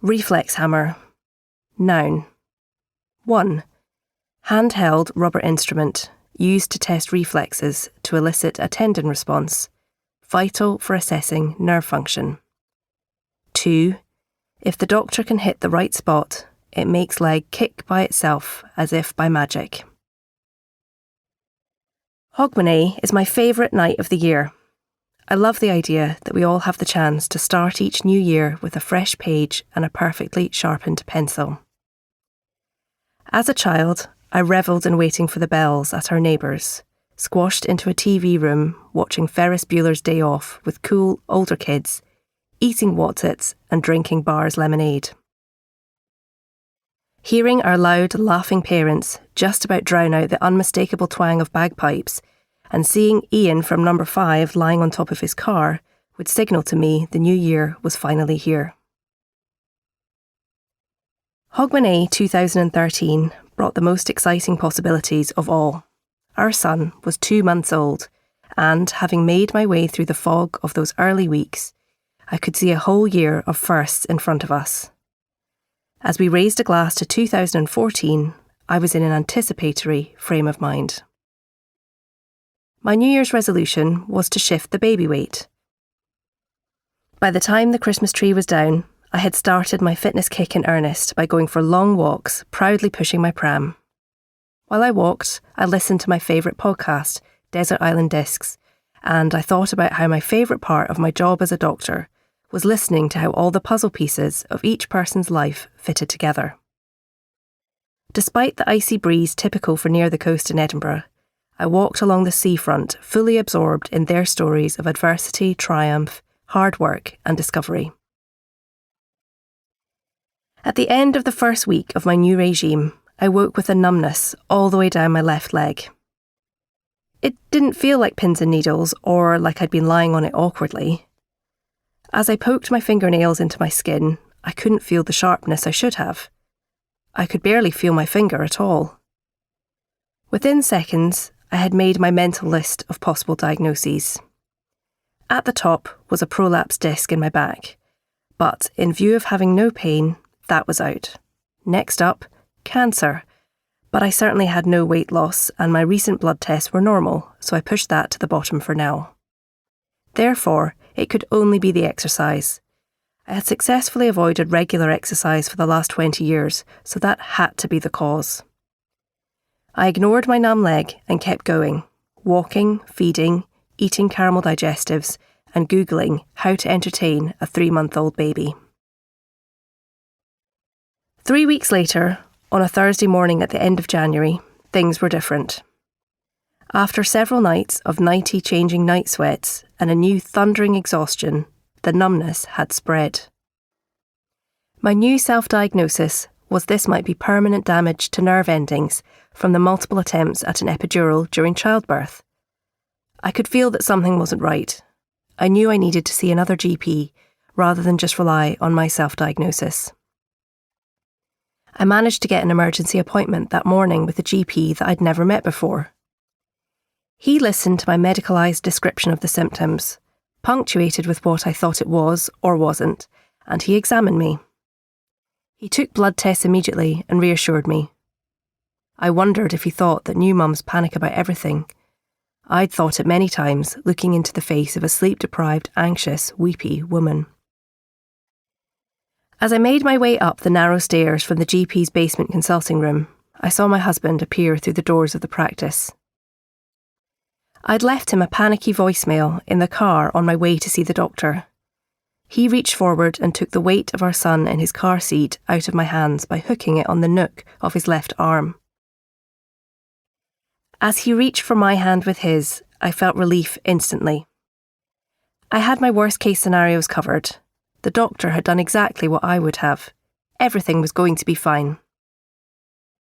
Reflex hammer. Noun. 1. Handheld rubber instrument used to test reflexes to elicit a tendon response, vital for assessing nerve function. 2. If the doctor can hit the right spot, it makes leg kick by itself as if by magic. Hogmanay is my favourite night of the year. I love the idea that we all have the chance to start each new year with a fresh page and a perfectly sharpened pencil. As a child, I revelled in waiting for the bells at our neighbours', squashed into a TV room watching Ferris Bueller's Day Off with cool, older kids, eating Wotsits and drinking Bar's lemonade. Hearing our loud, laughing parents just about drown out the unmistakable twang of bagpipes, and seeing Ian from number 5 lying on top of his car would signal to me the new year was finally here. Hogmanay 2013 brought the most exciting possibilities of all. Our son was 2 months old, and having made my way through the fog of those early weeks, I could see a whole year of firsts in front of us. As we raised a glass to 2014, I was in an anticipatory frame of mind. My New Year's resolution was to shift the baby weight. By the time the Christmas tree was down, I had started my fitness kick in earnest by going for long walks, proudly pushing my pram. While I walked, I listened to my favourite podcast, Desert Island Discs, and I thought about how my favourite part of my job as a doctor was listening to how all the puzzle pieces of each person's life fitted together. Despite the icy breeze typical for near the coast in Edinburgh, I walked along the seafront, fully absorbed in their stories of adversity, triumph, hard work and discovery. At the end of the first week of my new regime, I woke with a numbness all the way down my left leg. It didn't feel like pins and needles or like I'd been lying on it awkwardly. As I poked my fingernails into my skin, I couldn't feel the sharpness I should have. I could barely feel my finger at all. Within seconds, I had made my mental list of possible diagnoses. At the top was a prolapsed disc in my back, but in view of having no pain, that was out. Next up, cancer, but I certainly had no weight loss and my recent blood tests were normal, so I pushed that to the bottom for now. Therefore, it could only be the exercise. I had successfully avoided regular exercise for the last 20 years, so that had to be the cause. I ignored my numb leg and kept going, walking, feeding, eating caramel digestives, and Googling how to entertain a 3-month-old baby. 3 weeks later, on a Thursday morning at the end of January, things were different. After several nights of nighty changing night sweats and a new thundering exhaustion, the numbness had spread. My new self-diagnosis was this might be permanent damage to nerve endings from the multiple attempts at an epidural during childbirth. I could feel that something wasn't right. I knew I needed to see another GP rather than just rely on my self-diagnosis. I managed to get an emergency appointment that morning with a GP that I'd never met before. He listened to my medicalised description of the symptoms, punctuated with what I thought it was or wasn't, and he examined me. He took blood tests immediately and reassured me. I wondered if he thought that new mums panic about everything. I'd thought it many times, looking into the face of a sleep-deprived, anxious, weepy woman. As I made my way up the narrow stairs from the GP's basement consulting room, I saw my husband appear through the doors of the practice. I'd left him a panicky voicemail in the car on my way to see the doctor. He reached forward and took the weight of our son in his car seat out of my hands by hooking it on the nook of his left arm. As he reached for my hand with his, I felt relief instantly. I had my worst-case scenarios covered. The doctor had done exactly what I would have. Everything was going to be fine.